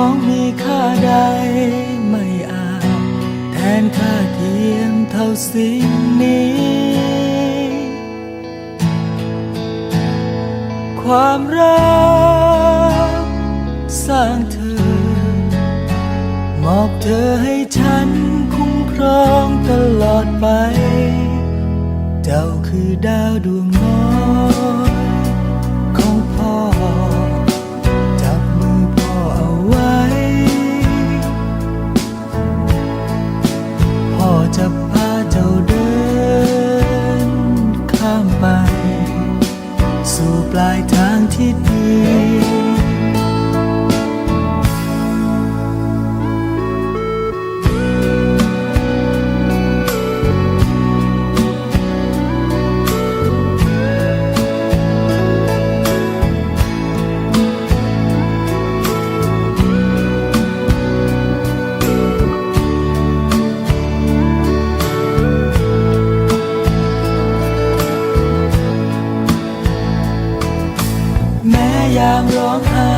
ของมีค่าใดไม่อาจแทนค่าเทียมเท่าสิ่งนี้ความรักสร้างเธอมอบเธอให้ฉันคุ้มครองตลอดไปเจ้าคือดาวดวงน้อยของพ่อจับมือพ่อเอาไว้พ่อจะพาเจ้าเดินข้ามไปสู่ปลายทางที่ดีแม้ยามร้องไห้